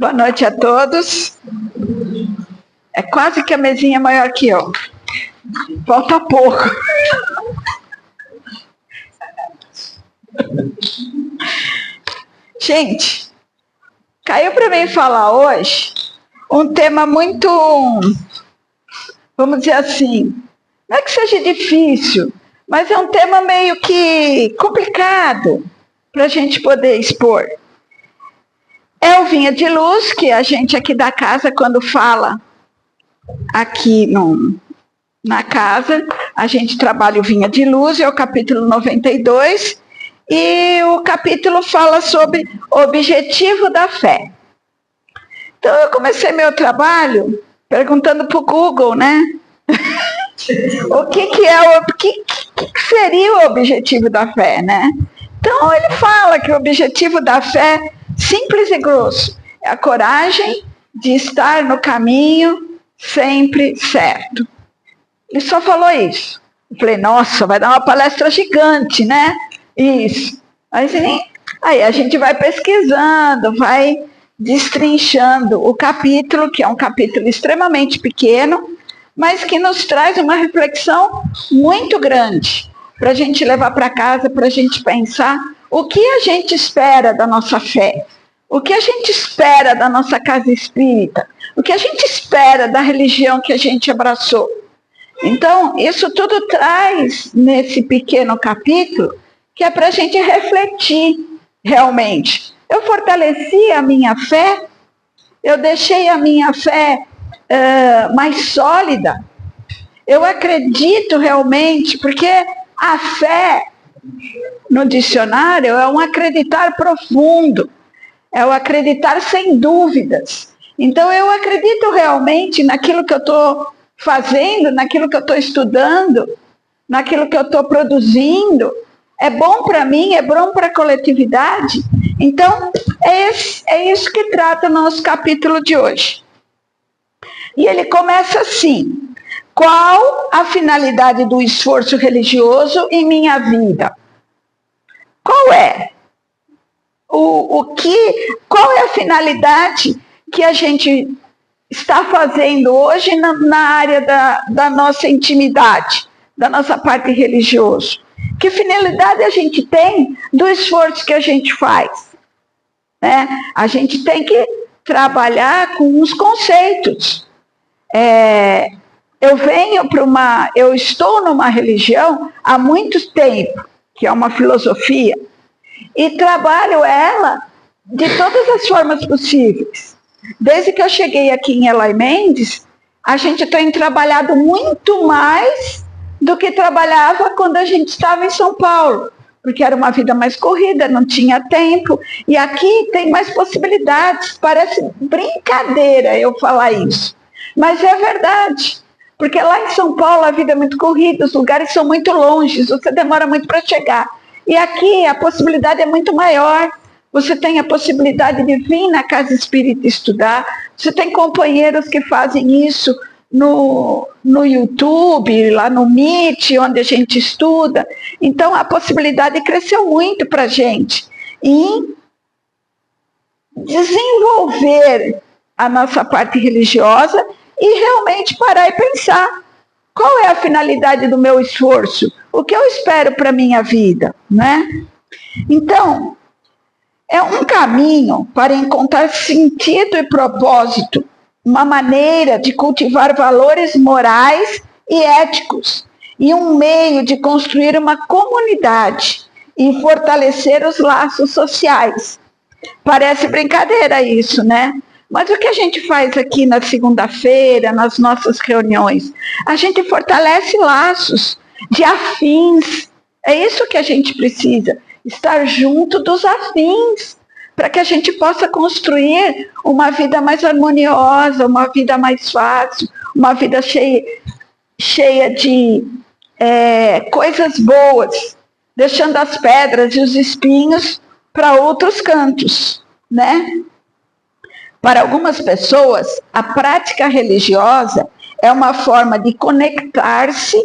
Boa noite a todos. É quase que a mesinha é maior que eu. Falta pouco. Gente, caiu para mim falar hoje um tema muito, vamos dizer assim, não é que seja difícil, mas é um tema meio que complicado para a gente poder expor. É o Vinha de Luz, que a gente aqui da casa, quando fala aqui na casa, a gente trabalha o Vinha de Luz, é o capítulo 92, e o capítulo fala sobre o objetivo da fé. Então, eu comecei meu trabalho perguntando para o Google, né? O que seria o objetivo da fé, né? Então, ele fala que o objetivo da fé, simples e grosso, é a coragem de estar no caminho sempre certo. Ele só falou isso. Eu falei, nossa, vai dar uma palestra gigante, né? Isso. Aí a gente vai pesquisando, vai destrinchando o capítulo, que é um capítulo extremamente pequeno, mas que nos traz uma reflexão muito grande para a gente levar para casa, para a gente pensar o que a gente espera da nossa fé, o que a gente espera da nossa casa espírita, o que a gente espera da religião que a gente abraçou. Então, isso tudo traz nesse pequeno capítulo, que é para a gente refletir realmente. Eu fortaleci a minha fé, eu deixei a minha fé mais sólida, eu acredito realmente, porque a fé, no dicionário, é um acreditar profundo, é o acreditar sem dúvidas. Então, eu acredito realmente naquilo que eu estou fazendo, naquilo que eu estou estudando, naquilo que eu estou produzindo. É bom para mim, é bom para a coletividade. Então, é isso que trata o nosso capítulo de hoje. E ele começa assim: qual a finalidade do esforço religioso em minha vida? Qual é? Qual é a finalidade que a gente está fazendo hoje na área da nossa intimidade, da nossa parte religiosa? Que finalidade a gente tem do esforço que a gente faz? Né? A gente tem que trabalhar com os conceitos. Eu estou numa religião há muito tempo, que é uma filosofia, e trabalho ela de todas as formas possíveis. Desde que eu cheguei aqui em Eloy Mendes, a gente tem trabalhado muito mais do que trabalhava quando a gente estava em São Paulo, porque era uma vida mais corrida, não tinha tempo, e aqui tem mais possibilidades. Parece brincadeira eu falar isso, mas é verdade, porque lá em São Paulo a vida é muito corrida, os lugares são muito longe, você demora muito para chegar, e aqui a possibilidade é muito maior. Você tem a possibilidade de vir na casa espírita estudar, você tem companheiros que fazem isso no YouTube, lá no Meet, onde a gente estuda. Então, a possibilidade cresceu muito para a gente em desenvolver a nossa parte religiosa e realmente parar e pensar: qual é a finalidade do meu esforço? O que eu espero para a minha vida? Né? Então, é um caminho para encontrar sentido e propósito, uma maneira de cultivar valores morais e éticos, e um meio de construir uma comunidade e fortalecer os laços sociais. Parece brincadeira isso, né? Mas o que a gente faz aqui na segunda-feira, nas nossas reuniões? A gente fortalece laços de afins. É isso que a gente precisa, estar junto dos afins, para que a gente possa construir uma vida mais harmoniosa, uma vida mais fácil, uma vida cheia de coisas boas, deixando as pedras e os espinhos para outros cantos, né? Para algumas pessoas, a prática religiosa é uma forma de conectar-se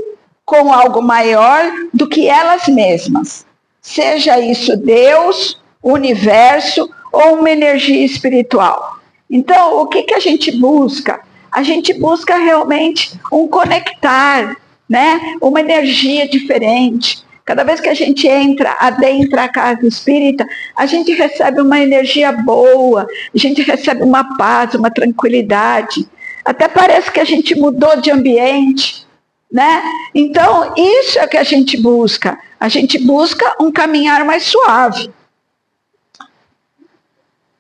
com algo maior do que elas mesmas. Seja isso Deus, o universo ou uma energia espiritual. Então, o que a gente busca? A gente busca realmente um conectar, né? Uma energia diferente. Cada vez que a gente adentra a casa espírita, a gente recebe uma energia boa, a gente recebe uma paz, uma tranquilidade. Até parece que a gente mudou de ambiente, né? Então, isso é que a gente busca. A gente busca um caminhar mais suave.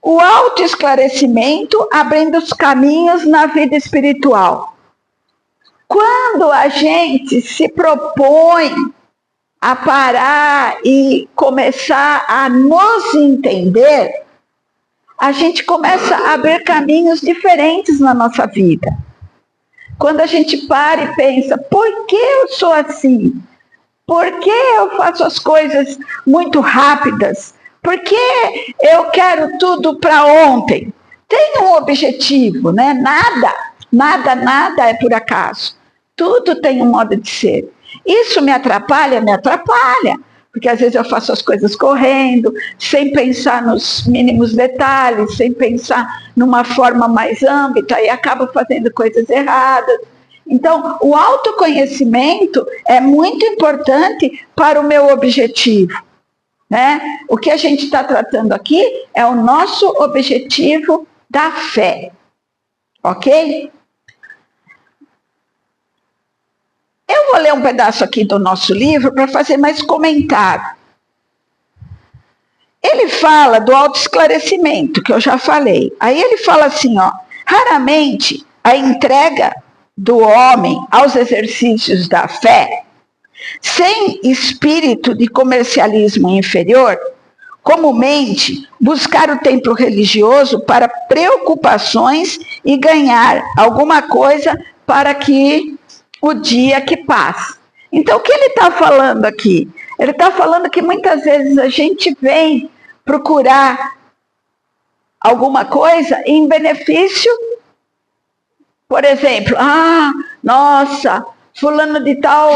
O autoesclarecimento abrindo os caminhos na vida espiritual. Quando a gente se propõe a parar e começar a nos entender, a gente começa a abrir caminhos diferentes na nossa vida. Quando a gente para e pensa, por que eu sou assim? Por que eu faço as coisas muito rápidas? Por que eu quero tudo para ontem? Tem um objetivo, né? Nada é por acaso. Tudo tem um modo de ser. Isso me atrapalha? Me atrapalha. Porque às vezes eu faço as coisas correndo, sem pensar nos mínimos detalhes, sem pensar numa forma mais ampla, e acabo fazendo coisas erradas. Então, o autoconhecimento é muito importante para o meu objetivo, né? O que a gente está tratando aqui é o nosso objetivo da fé, ok? Eu vou ler um pedaço aqui do nosso livro para fazer mais comentário. Ele fala do autoesclarecimento, que eu já falei. Aí ele fala assim, ó, raramente a entrega do homem aos exercícios da fé, sem espírito de comercialismo inferior, comumente buscar o templo religioso para preocupações e ganhar alguma coisa para que o dia que passa. Então, o que ele está falando aqui? Ele está falando que muitas vezes a gente vem procurar alguma coisa em benefício, por exemplo, nossa, fulano de tal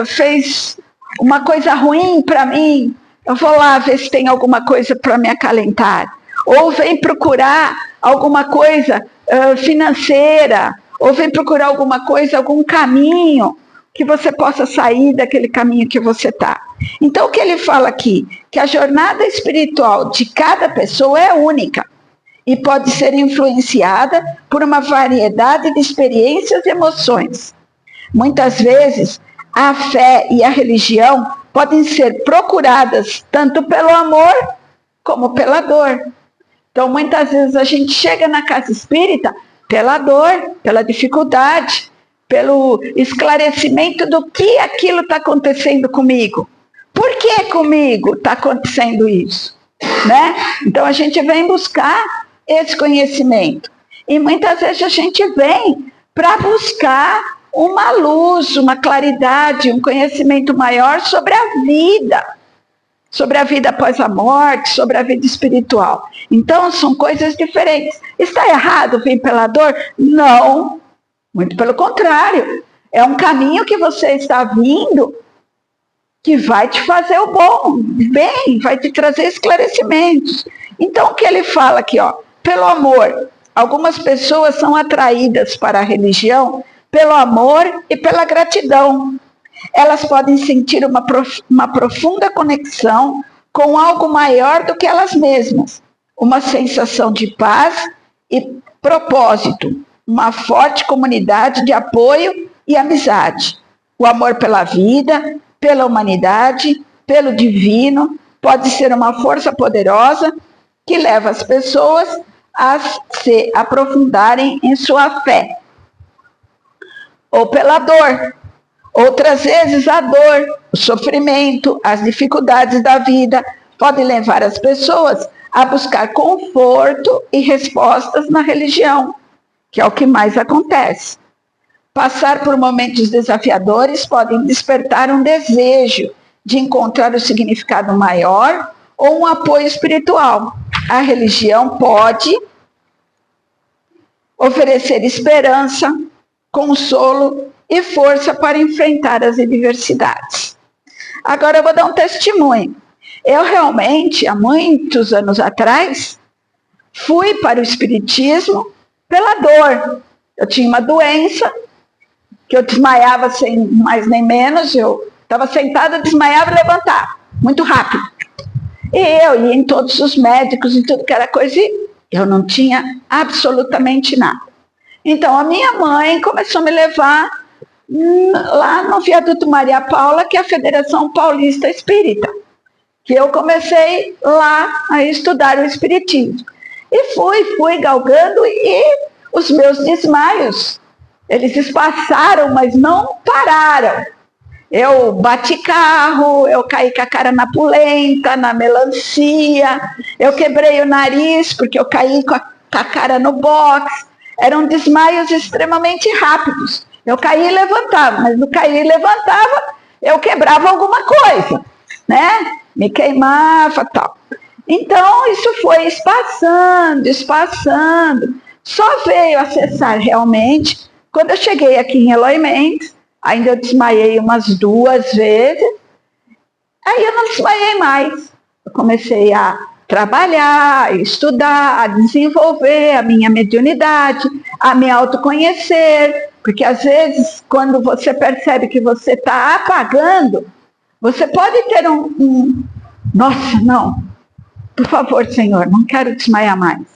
fez uma coisa ruim para mim, eu vou lá ver se tem alguma coisa para me acalentar. Ou vem procurar alguma coisa financeira, ou vem procurar alguma coisa, algum caminho que você possa sair daquele caminho que você está. Então, o que ele fala aqui? Que a jornada espiritual de cada pessoa é única e pode ser influenciada por uma variedade de experiências e emoções. Muitas vezes, a fé e a religião podem ser procuradas tanto pelo amor como pela dor. Então, muitas vezes a gente chega na casa espírita pela dor, pela dificuldade, pelo esclarecimento do que aquilo está acontecendo comigo. Por que comigo está acontecendo isso? Né? Então, a gente vem buscar esse conhecimento. E muitas vezes a gente vem para buscar uma luz, uma claridade, um conhecimento maior sobre a vida após a morte, sobre a vida espiritual. Então, são coisas diferentes. Está errado vir pela dor? Não, muito pelo contrário. É um caminho que você está vindo que vai te fazer o bem, vai te trazer esclarecimentos. Então, o que ele fala aqui, ó, pelo amor. Algumas pessoas são atraídas para a religião pelo amor e pela gratidão. Elas podem sentir uma profunda conexão com algo maior do que elas mesmas, uma sensação de paz e propósito, uma forte comunidade de apoio e amizade. O amor pela vida, pela humanidade, pelo divino, pode ser uma força poderosa que leva as pessoas a se aprofundarem em sua fé. Ou pela dor. Outras vezes a dor, o sofrimento, as dificuldades da vida podem levar as pessoas a buscar conforto e respostas na religião, que é o que mais acontece. Passar por momentos desafiadores podem despertar um desejo de encontrar o significado maior ou um apoio espiritual. A religião pode oferecer esperança, consolo e força para enfrentar as adversidades. Agora eu vou dar um testemunho. Eu realmente, há muitos anos atrás, fui para o espiritismo pela dor. Eu tinha uma doença que eu desmaiava sem mais nem menos, eu estava sentada, desmaiava e levantava, muito rápido. E eu ia em todos os médicos e tudo que era coisa, e eu não tinha absolutamente nada. Então a minha mãe começou a me levar lá no Viaduto Maria Paula, que é a Federação Paulista Espírita, que eu comecei lá a estudar o espiritismo. E fui galgando, e os meus desmaios, eles espaçaram, mas não pararam. Eu bati carro, eu caí com a cara na polenta, na melancia, eu quebrei o nariz porque eu caí com a cara no box. Eram desmaios extremamente rápidos. Eu caí e levantava, mas no cair e levantava, eu quebrava alguma coisa, né? Me queimava e tal. Então, isso foi espaçando. Só veio a cessar realmente quando eu cheguei aqui em Eloy Mendes. Ainda eu desmaiei umas 2 vezes. Aí eu não desmaiei mais. Eu comecei a trabalhar, a estudar, a desenvolver a minha mediunidade, a me autoconhecer. Porque às vezes, quando você percebe que você está apagando, você pode ter nossa, não, por favor, Senhor, não quero desmaiar mais.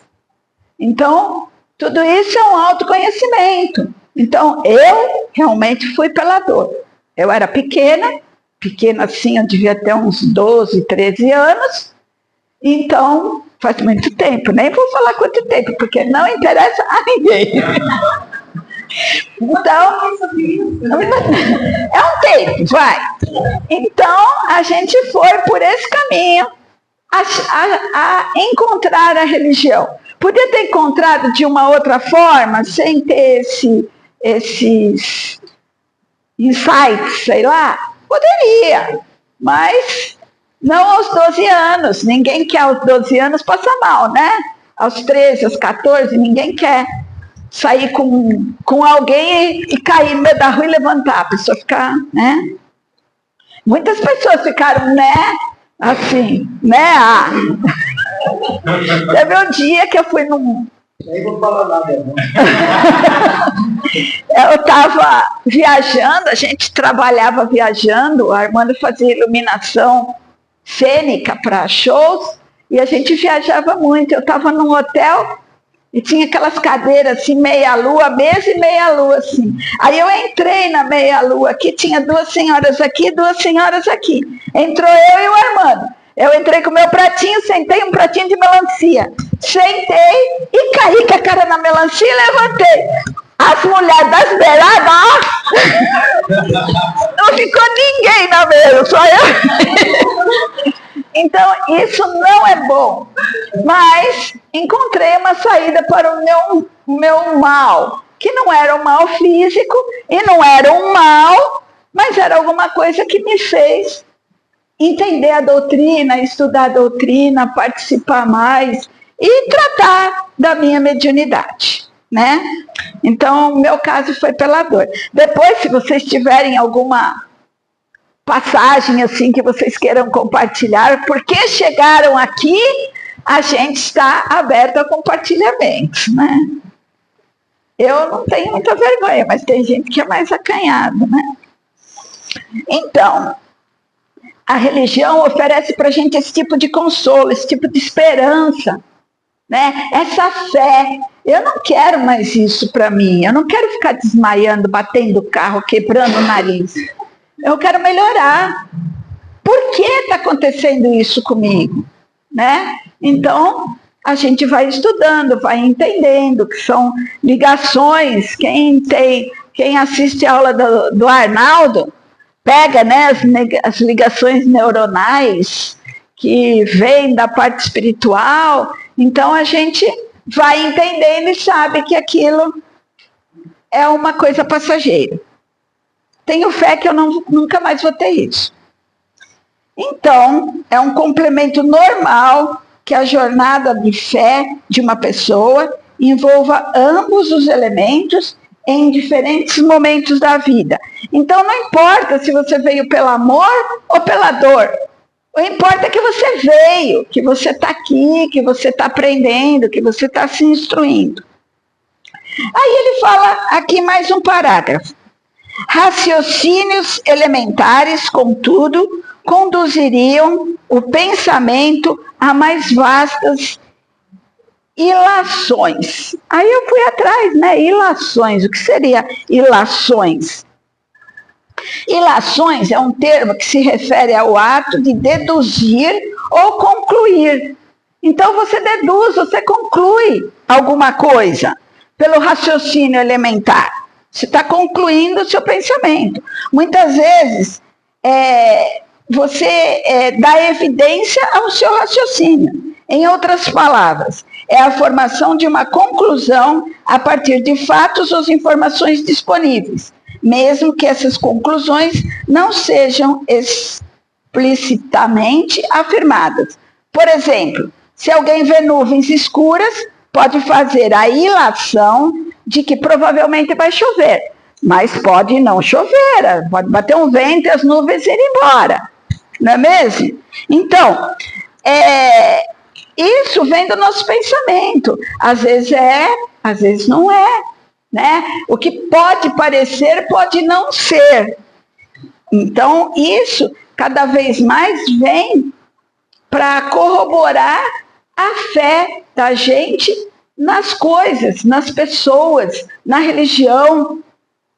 Então, tudo isso é um autoconhecimento. Então, eu realmente fui pela dor. Eu era pequena assim, eu devia ter uns 12, 13 anos. Então, faz muito tempo, nem vou falar quanto tempo, porque não interessa a ninguém. Então, é um tempo, vai. Então, a gente foi por esse caminho a encontrar a religião. Podia ter encontrado de uma outra forma, sem ter esses insights, sei lá? Poderia, mas não aos 12 anos. Ninguém quer aos 12 anos passar mal, né? Aos 13, aos 14, ninguém quer sair com alguém e cair no meio da rua e levantar, a pessoa ficar, né? Muitas pessoas ficaram, né? Assim, né? Teve um dia que eu fui num... Nem vou falar nada, não. Eu estava viajando, a gente trabalhava viajando, a Armando fazia iluminação cênica para shows, e a gente viajava muito. Eu estava num hotel e tinha aquelas cadeiras assim, meia-lua, mesa e meia-lua assim. Aí eu entrei na meia-lua aqui, tinha 2 senhoras aqui, 2 senhoras aqui. Entrou eu e o Armando. Eu entrei com o meu pratinho, sentei um pratinho de melancia. Sentei e caí com a cara na melancia e levantei. As mulheres das beiradas, não ficou ninguém na mesa, só eu. Então, isso não é bom. Mas encontrei uma saída para o meu mal, que não era um mal físico e não era um mal, mas era alguma coisa que me fez entender a doutrina, estudar a doutrina, participar mais e tratar da minha mediunidade, né? Então, o meu caso foi pela dor. Depois, se vocês tiverem alguma passagem assim que vocês queiram compartilhar, porque chegaram aqui, a gente está aberto a compartilhamentos, né? Eu não tenho muita vergonha, mas tem gente que é mais acanhada, né? Então, a religião oferece para a gente esse tipo de consolo, esse tipo de esperança, né? Essa fé. Eu não quero mais isso para mim. Eu não quero ficar desmaiando, batendo o carro, quebrando o nariz. Eu quero melhorar. Por que está acontecendo isso comigo? Né? Então, a gente vai estudando, vai entendendo que são ligações. Quem assiste a aula do Arnaldo, pega, né, as ligações neuronais que vêm da parte espiritual. Então, a gente vai entendendo e sabe que aquilo é uma coisa passageira. Tenho fé que eu nunca mais vou ter isso. Então, é um complemento normal que a jornada de fé de uma pessoa envolva ambos os elementos em diferentes momentos da vida. Então, não importa se você veio pelo amor ou pela dor. O importa é que você veio, que você está aqui, que você está aprendendo, que você está se instruindo. Aí ele fala aqui mais um parágrafo. Raciocínios elementares, contudo, conduziriam o pensamento a mais vastas ilações. Aí eu fui atrás, né? Ilações. O que seria ilações? Ilações é um termo que se refere ao ato de deduzir ou concluir. Então você deduz, você conclui alguma coisa pelo raciocínio elementar. Você está concluindo o seu pensamento. Muitas vezes você dá evidência ao seu raciocínio. Em outras palavras, é a formação de uma conclusão a partir de fatos ou informações disponíveis, mesmo que essas conclusões não sejam explicitamente afirmadas. Por exemplo, se alguém vê nuvens escuras, pode fazer a ilação de que provavelmente vai chover, mas pode não chover, pode bater um vento e as nuvens irem embora, não é mesmo? Então, isso vem do nosso pensamento, às vezes às vezes não é, né? O que pode parecer pode não ser. Então, isso cada vez mais vem para corroborar a fé da gente nas coisas, nas pessoas, na religião,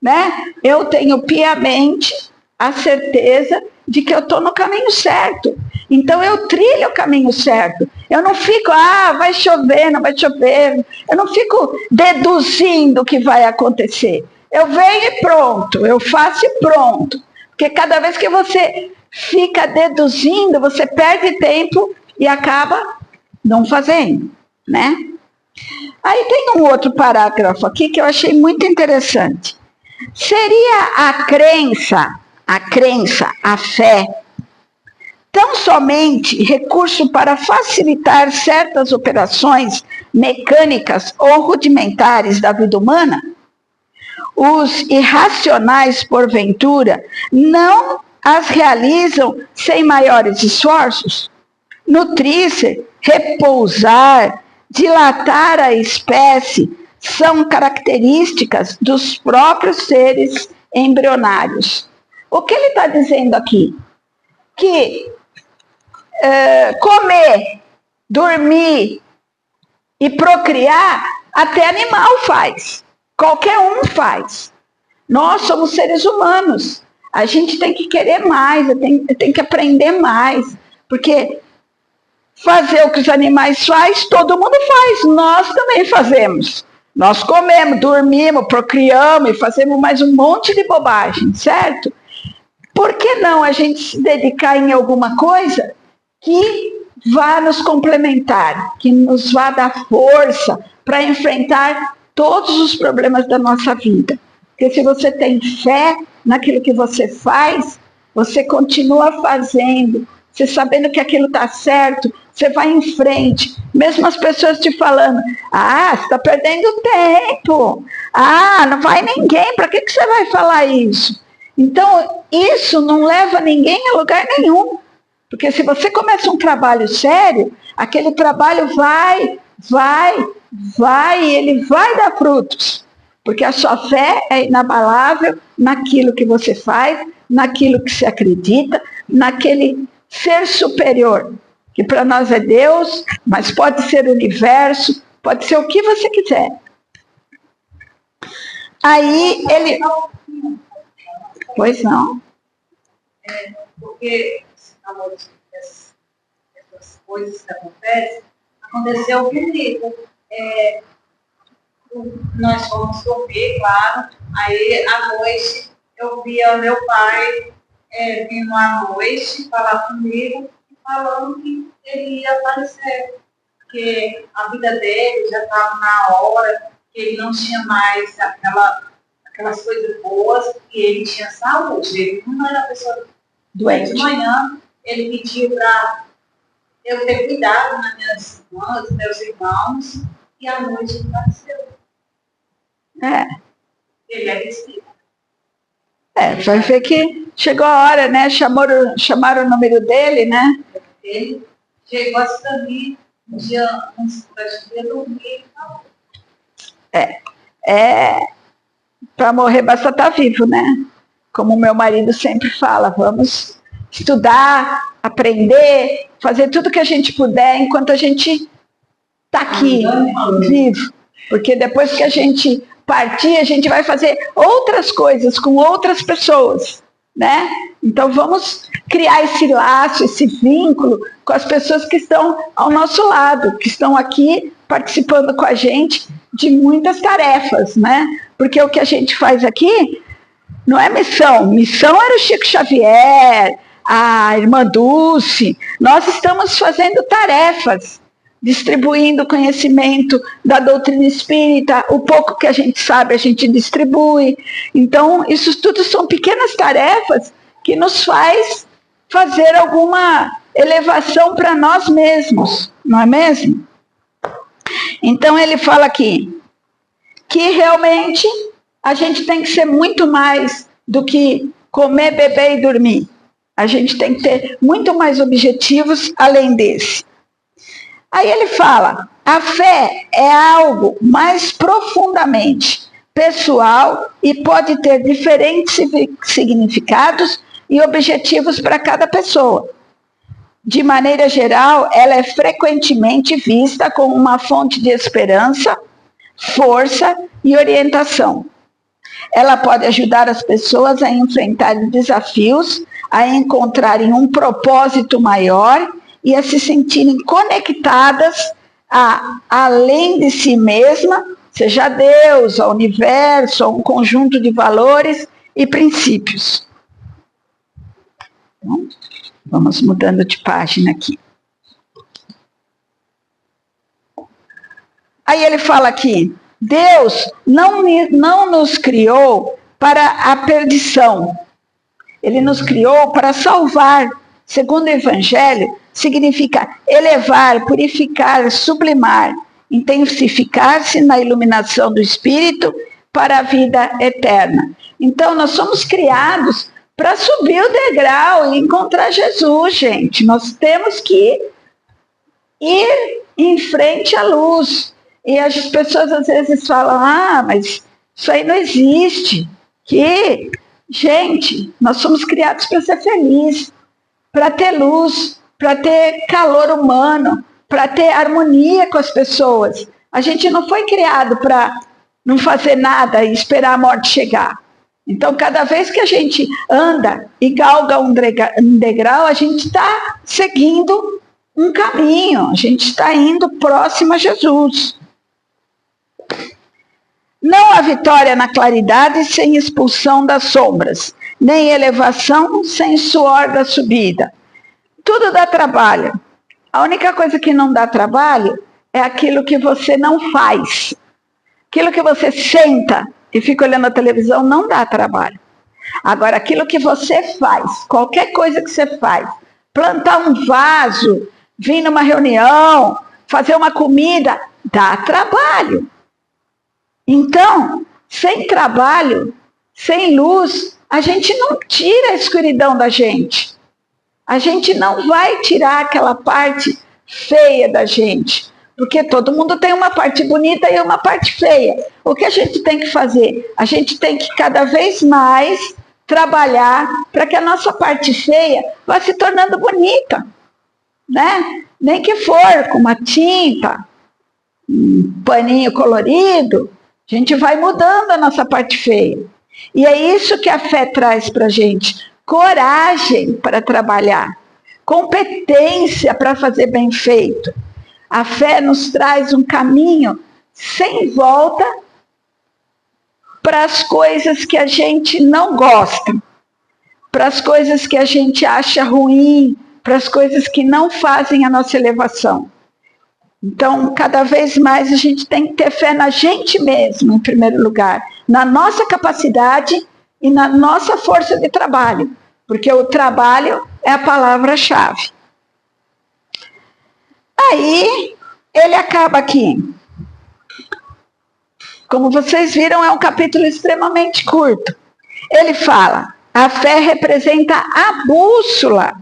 né? Eu tenho piamente a certeza de que eu estou no caminho certo. Então eu trilho o caminho certo. Eu não fico, vai chover, não vai chover. Eu não fico deduzindo o que vai acontecer. Eu venho e pronto, eu faço e pronto. Porque cada vez que você fica deduzindo, você perde tempo e acaba não fazendo, né? Aí tem um outro parágrafo aqui que eu achei muito interessante. Seria a crença, a fé, tão somente recurso para facilitar certas operações mecânicas ou rudimentares da vida humana? Os irracionais, porventura, não as realizam sem maiores esforços? Nutrir-se, repousar, dilatar a espécie são características dos próprios seres embrionários. O que ele está dizendo aqui? Que comer, dormir e procriar, até animal faz. Qualquer um faz. Nós somos seres humanos. A gente tem que querer mais, tem que aprender mais. Porque fazer o que os animais fazem, todo mundo faz. Nós também fazemos. Nós comemos, dormimos, procriamos e fazemos mais um monte de bobagem, certo? Por que não a gente se dedicar em alguma coisa que vá nos complementar, que nos vá dar força para enfrentar todos os problemas da nossa vida? Porque se você tem fé naquilo que você faz, você continua fazendo, você sabendo que aquilo está certo, você vai em frente. Mesmo as pessoas te falando, você está perdendo tempo, não vai ninguém, para que você vai falar isso? Então, isso não leva ninguém a lugar nenhum. Porque se você começa um trabalho sério, aquele trabalho vai, e ele vai dar frutos. Porque a sua fé é inabalável naquilo que você faz, naquilo que você acredita, naquele ser superior, que para nós é Deus, mas pode ser o universo, pode ser o que você quiser. Aí ele... Pois não. Porque essas coisas que aconteceu comigo. Nós fomos dormir, claro. Aí, à noite, eu via meu pai vindo à noite falar comigo, falando que ele ia aparecer. Porque a vida dele já estava na hora, que ele não tinha mais aquelas coisas boas, que ele tinha saúde. Ele não era uma pessoa doente. De manhã, ele pediu para eu ter cuidado nas minhas irmãs, meus irmãos, e à noite ele apareceu. Ele é espírita. Vai ver que chegou a hora, né? Chamaram o número dele, né? Ele chegou a dormir um dia, dormir. Para morrer basta estar vivo, né? Como o meu marido sempre fala, vamos estudar, aprender, fazer tudo que a gente puder enquanto a gente está aqui, vivo. Porque depois que a gente partir, a gente vai fazer outras coisas com outras pessoas, né? Então vamos criar esse laço, esse vínculo com as pessoas que estão ao nosso lado, que estão aqui participando com a gente de muitas tarefas, né? Porque o que a gente faz aqui não é missão. Missão era o Chico Xavier, a irmã Dulce. Nós estamos fazendo tarefas, distribuindo conhecimento da doutrina espírita. O pouco que a gente sabe, a gente distribui. Então, isso tudo são pequenas tarefas que nos faz fazer alguma elevação para nós mesmos, não é mesmo? Então, ele fala aqui que realmente a gente tem que ser muito mais do que comer, beber e dormir. A gente tem que ter muito mais objetivos além desse. Aí ele fala, a fé é algo mais profundamente pessoal e pode ter diferentes significados e objetivos para cada pessoa. De maneira geral, ela é frequentemente vista como uma fonte de esperança, força e orientação. Ela pode ajudar as pessoas a enfrentar desafios, a encontrarem um propósito maior e a se sentirem conectadas a além de si mesma, seja Deus, ao universo, a um conjunto de valores e princípios. Então, vamos mudando de página aqui. Aí ele fala aqui, Deus não nos criou para a perdição. Ele nos criou para salvar. Segundo o Evangelho, significa elevar, purificar, sublimar, intensificar-se na iluminação do Espírito para a vida eterna. Então, nós somos criados para subir o degrau e encontrar Jesus, gente. Nós temos que ir em frente à luz. E as pessoas às vezes falam, mas isso aí não existe. Gente, nós somos criados para ser felizes, para ter luz, para ter calor humano, para ter harmonia com as pessoas. A gente não foi criado para não fazer nada e esperar a morte chegar. Então, cada vez que a gente anda e galga um degrau, a gente está seguindo um caminho, a gente está indo próximo a Jesus. Não há vitória na claridade sem expulsão das sombras, nem elevação sem suor da subida. Tudo dá trabalho. A única coisa que não dá trabalho é aquilo que você não faz. Aquilo que você senta e fica olhando a televisão não dá trabalho. Agora, aquilo que você faz, qualquer coisa que você faz, plantar um vaso, vir numa reunião, fazer uma comida, dá trabalho. Então, sem trabalho, sem luz, a gente não tira a escuridão da gente. A gente não vai tirar aquela parte feia da gente. Porque todo mundo tem uma parte bonita e uma parte feia. O que a gente tem que fazer? A gente tem que cada vez mais trabalhar para que a nossa parte feia vá se tornando bonita. Né? Nem que for com uma tinta, um paninho colorido, a gente vai mudando a nossa parte feia. E é isso que a fé traz para a gente. Coragem para trabalhar. Competência para fazer bem feito. A fé nos traz um caminho sem volta para as coisas que a gente não gosta. Para as coisas que a gente acha ruim. Para as coisas que não fazem a nossa elevação. Então, cada vez mais a gente tem que ter fé na gente mesmo, em primeiro lugar, na nossa capacidade e na nossa força de trabalho, porque o trabalho é a palavra-chave. Aí, ele acaba aqui. Como vocês viram, é um capítulo extremamente curto. Ele fala, a fé representa a bússola,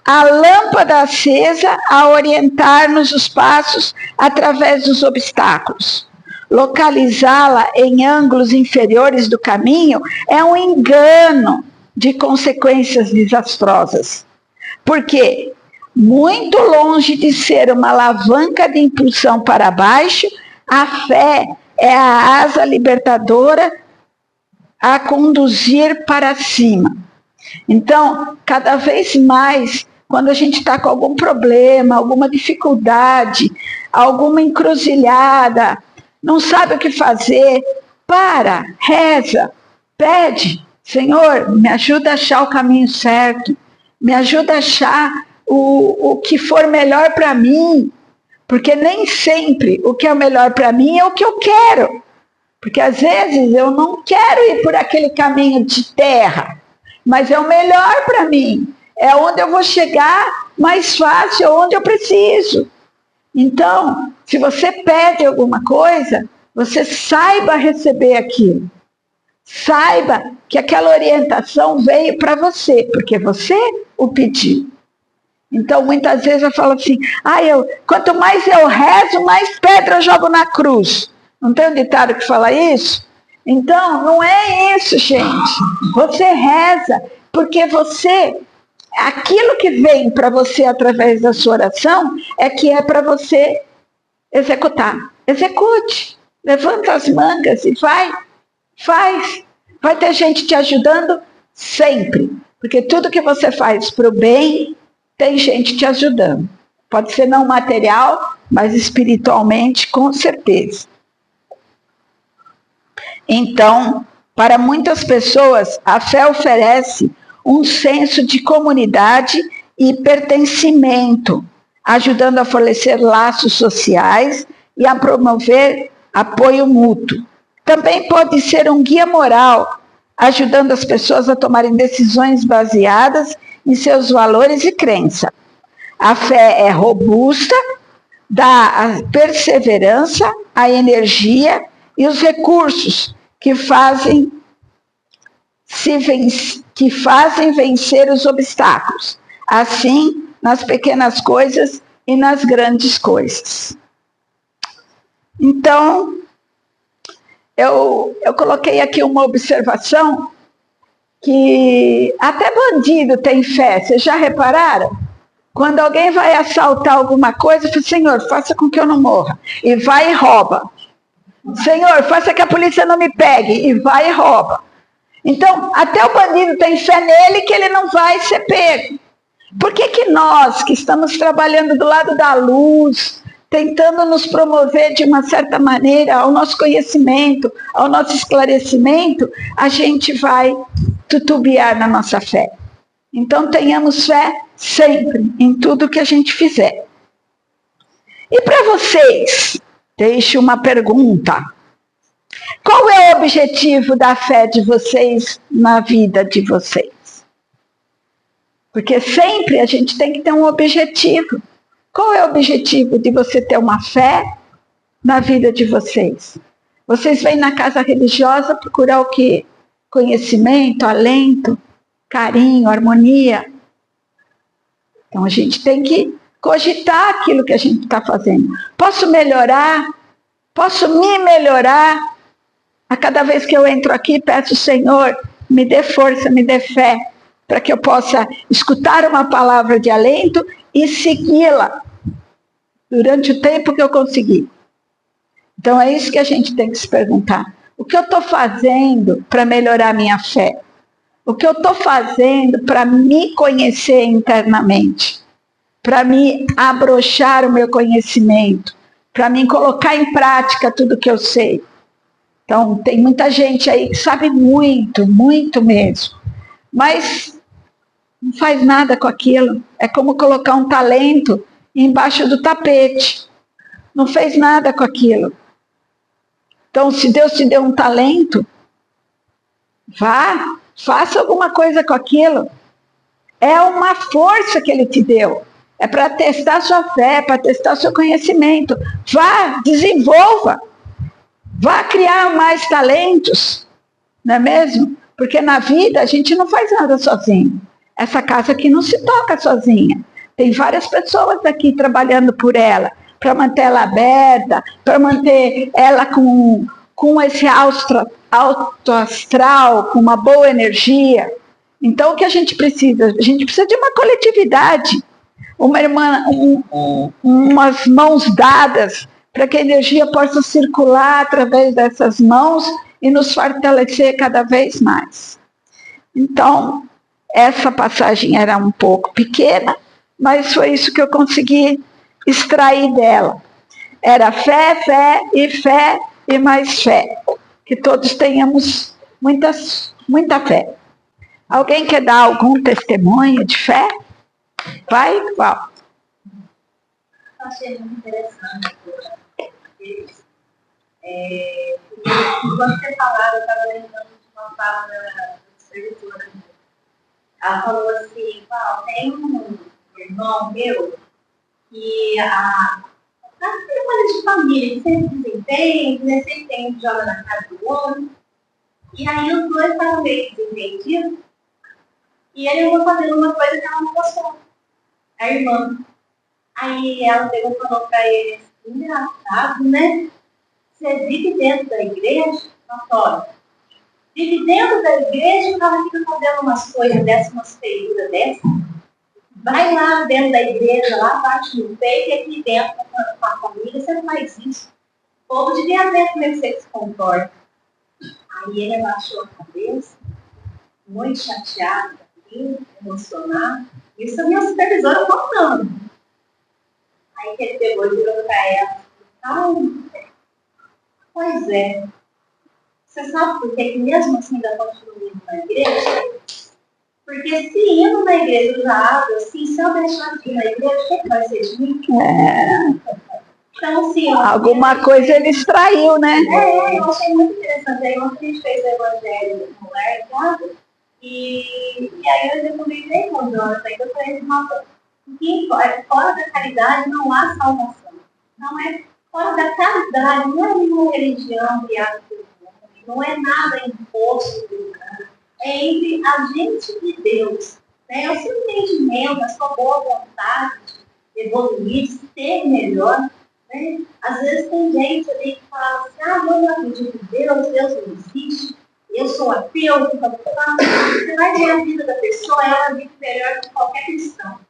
a lâmpada acesa a orientar-nos os passos através dos obstáculos. Localizá-la em ângulos inferiores do caminho é um engano de consequências desastrosas. Porque, muito longe de ser uma alavanca de impulsão para baixo, a fé é a asa libertadora a conduzir para cima. Então, cada vez mais, quando a gente está com algum problema, alguma dificuldade, alguma encruzilhada, não sabe o que fazer, reza, pede, Senhor, me ajuda a achar o caminho certo, me ajuda a achar o que for melhor para mim, porque nem sempre o que é o melhor para mim é o que eu quero, porque às vezes eu não quero ir por aquele caminho de terra, mas é o melhor para mim, é onde eu vou chegar mais fácil, onde eu preciso. Então, se você pede alguma coisa, você saiba receber aquilo. Saiba que aquela orientação veio para você, porque você o pediu. Então, muitas vezes eu falo assim, quanto mais eu rezo, mais pedra eu jogo na cruz. Não tem um ditado que fala isso? Então, não é isso, gente. Você reza, porque aquilo que vem para você através da sua oração, é para você executar. Execute. Levanta as mangas e faz. Vai ter gente te ajudando sempre. Porque tudo que você faz para o bem, tem gente te ajudando. Pode ser não material, mas espiritualmente, com certeza. Então, para muitas pessoas, a fé oferece um senso de comunidade e pertencimento, ajudando a fortalecer laços sociais e a promover apoio mútuo. Também pode ser um guia moral, ajudando as pessoas a tomarem decisões baseadas em seus valores e crença. A fé é robusta, dá a perseverança, a energia e os recursos que fazem vencer os obstáculos, assim nas pequenas coisas e nas grandes coisas. Então, eu coloquei aqui uma observação que até bandido tem fé, vocês já repararam? Quando alguém vai assaltar alguma coisa, fala, Senhor, faça com que eu não morra. E vai e rouba. Senhor, faça que a polícia não me pegue. E vai e rouba. Então, até o bandido tem fé nele que ele não vai ser pego. Por que nós, que estamos trabalhando do lado da luz, tentando nos promover de uma certa maneira ao nosso conhecimento, ao nosso esclarecimento, a gente vai titubear na nossa fé? Então, tenhamos fé sempre, em tudo que a gente fizer. E para vocês, deixo uma pergunta. Qual é o objetivo da fé de vocês na vida de vocês? Porque sempre a gente tem que ter um objetivo. Qual é o objetivo de você ter uma fé na vida de vocês? Vocês vêm na casa religiosa procurar o quê? Conhecimento, alento, carinho, harmonia. Então a gente tem que cogitar aquilo que a gente está fazendo. Posso melhorar? Posso me melhorar? A cada vez que eu entro aqui, peço, Senhor, me dê força, me dê fé, para que eu possa escutar uma palavra de alento e segui-la durante o tempo que eu conseguir. Então é isso que a gente tem que se perguntar. O que eu estou fazendo para melhorar minha fé? O que eu estou fazendo para me conhecer internamente? Para me abrochar o meu conhecimento? Para me colocar em prática tudo que eu sei? Então, tem muita gente aí que sabe muito, muito mesmo. Mas não faz nada com aquilo. É como colocar um talento embaixo do tapete. Não fez nada com aquilo. Então, se Deus te deu um talento, vá, faça alguma coisa com aquilo. É uma força que Ele te deu. É para testar sua fé, para testar seu conhecimento. Vá, desenvolva. Vá criar mais talentos, não é mesmo? Porque na vida a gente não faz nada sozinho. Essa casa aqui não se toca sozinha. Tem várias pessoas aqui trabalhando por ela, para manter ela aberta, para manter ela com esse alto astral, com uma boa energia. Então, o que a gente precisa? A gente precisa de uma coletividade, umas mãos dadas, para que a energia possa circular através dessas mãos e nos fortalecer cada vez mais. Então, essa passagem era um pouco pequena, mas foi isso que eu consegui extrair dela. Era fé, fé e mais fé. Que todos tenhamos muita fé. Alguém quer dar algum testemunho de fé? Vai, Val. Achei muito interessante. Quando você falava, eu estava lembrando de uma fala da supervisora. Ela falou assim, Val, tem um irmão meu que coisa de família, que sempre desentende, né? Sempre tem um joga na cara do outro. E aí os dois estavam meio desentendidos. E ele andou fazendo uma coisa que ela não gostou. A irmã. Aí ela pegou e falou para ele, engraçado, né? Você vive dentro da igreja, Antônio. Vive dentro da igreja e o cara fica fazendo umas coisas dessas, umas feiuras dessas. Vai lá dentro da igreja, lá bate no peito e aqui dentro com a família, você não faz isso. O povo devia ver como é que você se comporta. Aí ele abaixou a cabeça, muito chateado, emocionado. Isso a minha supervisora contando. Aí que ele pegou e virou para ela. Pois é. Você sabe por que mesmo assim ainda continua indo na igreja? Porque se indo na igreja usado, assim, se eu deixar de ir na igreja, o que vai ser de mim? Então, assim, alguma coisa ele extraiu, né? Eu achei muito interessante. Aí ontem a gente fez o evangelho no lar, sabe? E aí eu comentei com o Jonas, aí eu falei, nossa, fora da caridade não há salvação. Não é fora da caridade, não é nenhuma religião criada por Deus, não é nada imposto por Deus. É entre a gente e Deus. Né? O seu entendimento, a sua boa vontade de evoluir, de ser melhor. Né? Às vezes tem gente ali que fala assim, eu não acredito em Deus, Deus não existe, eu sou ateu, você vai ver a vida da pessoa, ela vive melhor que qualquer cristão.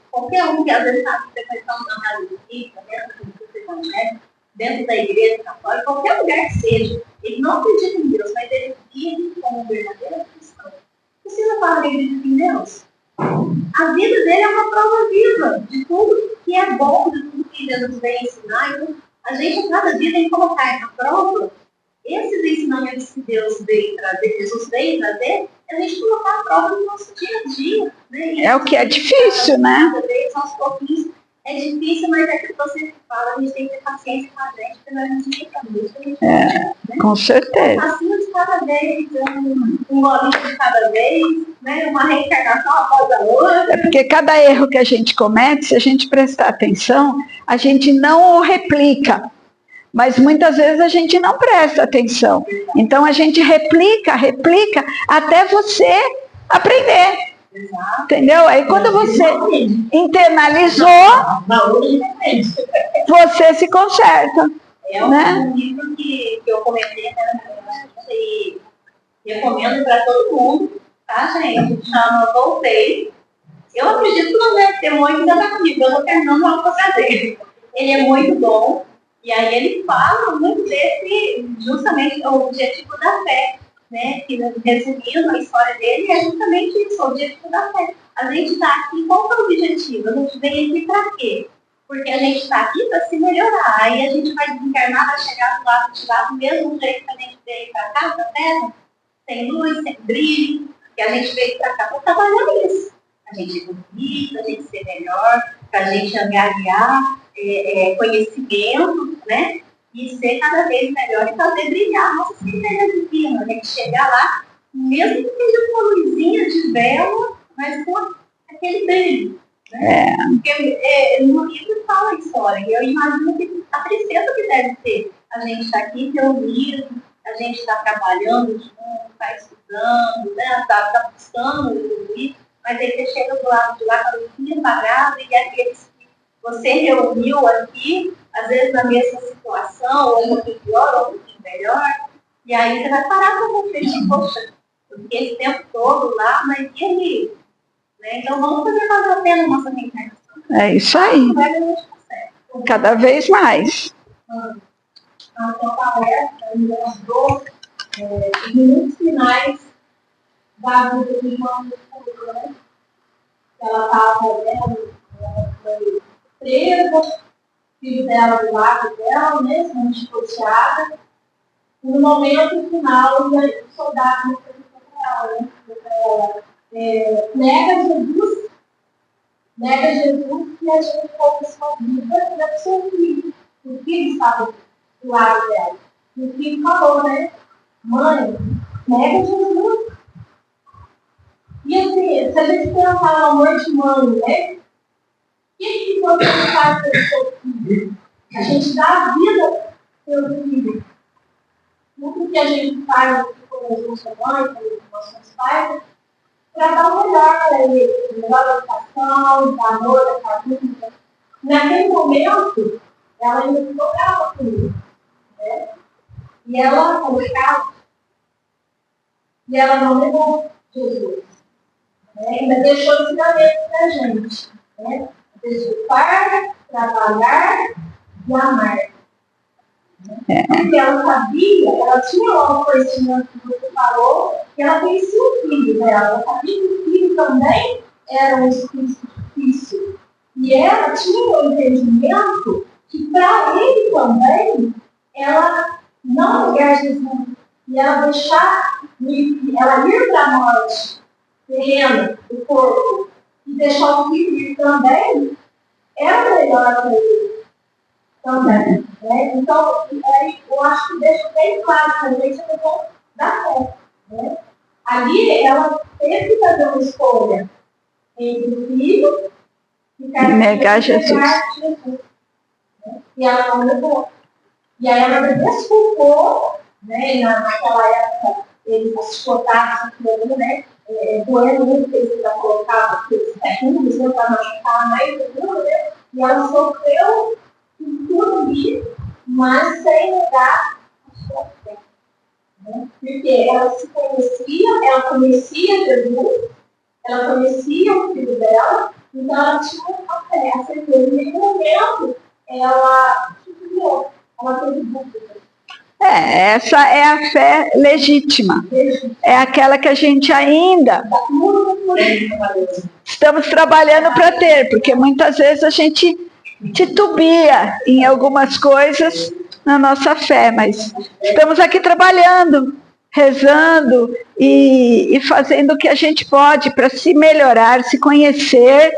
Qualquer um que às vezes está frequentando uma casa espírita, dentro da igreja católica, qualquer lugar que seja, ele não acredita em Deus, mas ele vive como um verdadeiro cristão. Precisa falar que acredita em Deus? A vida dele é uma prova viva de tudo que é bom, de tudo que Jesus vem ensinar. Então, a gente, cada dia, tem que colocar na prova esses ensinamentos que Deus veio trazer, Jesus veio trazer, a gente colocar a prova no nosso dia a dia. Né? É o que é difícil, né? Cada vez, aos pouquinhos, é difícil, mas é que você fala, a gente tem que ter paciência com a gente, porque nós não temos né? Com certeza. Assim de cada vez, um golinho de cada vez, né? Uma reencarnação após a outra. É porque cada erro que a gente comete, se a gente prestar atenção, a gente não o replica. Mas muitas vezes a gente não presta atenção. Então a gente replica, até você aprender. Entendeu? Aí quando você internalizou, você se conserta. É um livro que eu comentei, e recomendo para todo mundo, tá, gente? Chama Voltei. Eu acredito que não deve ter muito, ainda está comigo, eu estou terminando logo para fazer. Ele é muito bom, e aí ele fala muito desse, justamente, o objetivo da fé. Né, que resumindo a história dele, é justamente isso, o objetivo da fé. A gente está aqui, qual é o objetivo? A gente vem aqui para quê? Porque a gente está aqui para se melhorar. Aí a gente vai desencarnar, vai chegar do lado de lá do mesmo jeito que a gente veio para cá, da Terra, sem luz, sem brilho, que a gente veio para cá para trabalhar isso. A gente evoluir, a gente ser melhor, para a gente angariar conhecimento, né? E ser cada vez melhor e fazer brilhar a nossa centelha divina. A gente chegar lá, mesmo que seja com uma luzinha de vela, mas com aquele brilho. Né? Porque no livro fala a história, e eu imagino que a tristeza que deve ser. A gente está aqui reunido, a gente está trabalhando junto, está estudando, estudando, né? Tá buscando evoluir, mas aí você chega do lado de lá, tá muito apagado, e aqueles que você reuniu aqui, às vezes na mesma situação, ou um pouquinho pior, ou um pouquinho melhor, e aí você vai parar para refletir, poxa, eu fiquei esse tempo todo lá, mas e aí? Né? Então vamos fazer mais a pena a nossa reencarnação. É isso aí. Cada vez mais. A sua palestra me mostrou os minutos finais da vida de João Pessoa, né? Ela estava, né, foi presa, o filho dela do lado dela, né, sendo chicoteada. E no momento final, o soldado me perguntou para ela, né, nega Jesus e a gente pouco sua vida para o seu filho. O filho estava do lado dela. E o filho falou, né? Mãe, nega Jesus. E assim, se a gente pensar no amor de mãe, né? O que você faz pelo seu filho? A gente dá a vida pelo filho. Tudo que a gente faz com a nossa mãe, com os nossos pais, para dar o melhor para ele, a melhor educação, da amor, da família. Naquele momento, ela ainda ficou brava com ele, né? E ela colocava, e ela não levou Jesus, né? Ainda deixou ensinamento para a gente, né? Desculpar, trabalhar e amar. Porque ela sabia, ela tinha lá um conhecimento que você falou, que ela conhecia o filho dela. Ela sabia que o filho também era um espírito difícil. E ela tinha o entendimento que para ele também, ela não negar Jesus. E ela deixar, ela ir para a morte terrena, do corpo, e deixar o filho ir também, era melhor para ele. Também, né? Então, eu acho que deixa bem claro para a gente a questão da fé. Né? Ali, ela teve que fazer uma escolha entre o filho e negar Jesus. Né? E ela não levou. E aí ela desculpou, né? Naquela época, eles chicotavam aquilo, né? Doendo muito, que eles colocavam aqueles ferrinhos, né? Para machucar mais o mundo, né? E ela sofreu tudo isso, mas sem negar a sua fé. Né? Porque ela se conhecia, ela conhecia Jesus, ela conhecia o filho dela, então ela tinha a fé, a certeza. Em nenhum momento ela subiu, ela teve dúvida. Essa é a fé legítima. É aquela que a gente ainda estamos trabalhando para ter, porque muitas vezes a gente titubia em algumas coisas na nossa fé, mas estamos aqui trabalhando, rezando e fazendo o que a gente pode para se melhorar, se conhecer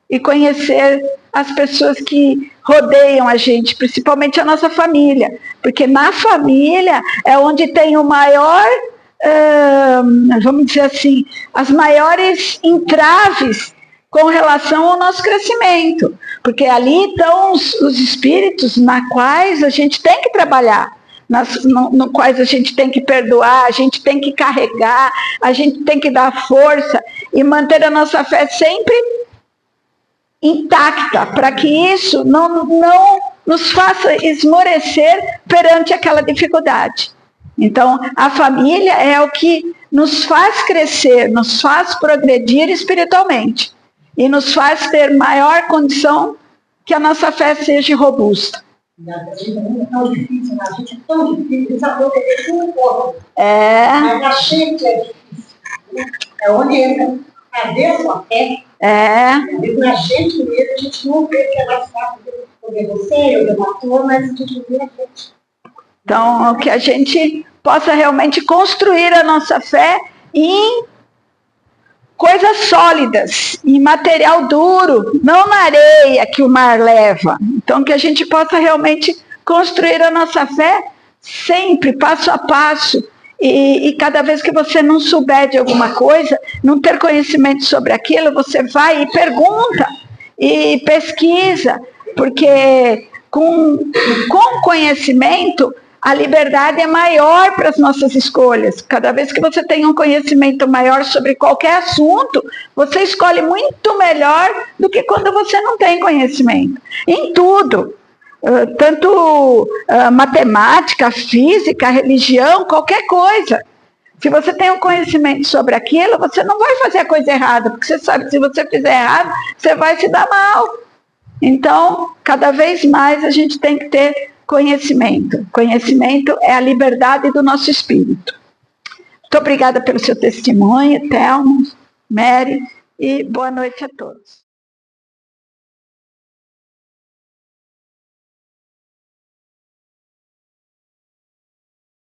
e conhecer as pessoas que rodeiam a gente, principalmente a nossa família, porque na família é onde tem o maior, vamos dizer assim, as maiores entraves com relação ao nosso crescimento, porque ali estão os espíritos na quais a gente tem que trabalhar, no quais a gente tem que perdoar, a gente tem que carregar, a gente tem que dar força e manter a nossa fé sempre intacta, para que isso não nos faça esmorecer perante aquela dificuldade. Então, a família é o que nos faz crescer, nos faz progredir espiritualmente. E nos faz ter maior condição que a nossa fé seja robusta. A gente é tão difícil, a gente é tão difícil, sabe obedecer um pouco. Mas a gente é difícil. É onde entra a sua fé. A gente mesmo, a gente não vê que é mais fácil poder você, eu pastor, mas a gente vê a gente. Então, que a gente possa realmente construir a nossa fé em coisas sólidas, em material duro, não na areia que o mar leva. Então, que a gente possa realmente construir a nossa fé sempre, passo a passo. E cada vez que você não souber de alguma coisa, não ter conhecimento sobre aquilo, você vai e pergunta, e pesquisa, porque com conhecimento, a liberdade é maior para as nossas escolhas. Cada vez que você tem um conhecimento maior sobre qualquer assunto, você escolhe muito melhor do que quando você não tem conhecimento. Em tudo. Tanto matemática, física, religião, qualquer coisa. Se você tem um conhecimento sobre aquilo, você não vai fazer a coisa errada, porque você sabe que se você fizer errado, você vai se dar mal. Então, cada vez mais a gente tem que ter conhecimento. Conhecimento é a liberdade do nosso espírito. Muito obrigada pelo seu testemunho, Thelma, Mary, e boa noite a todos.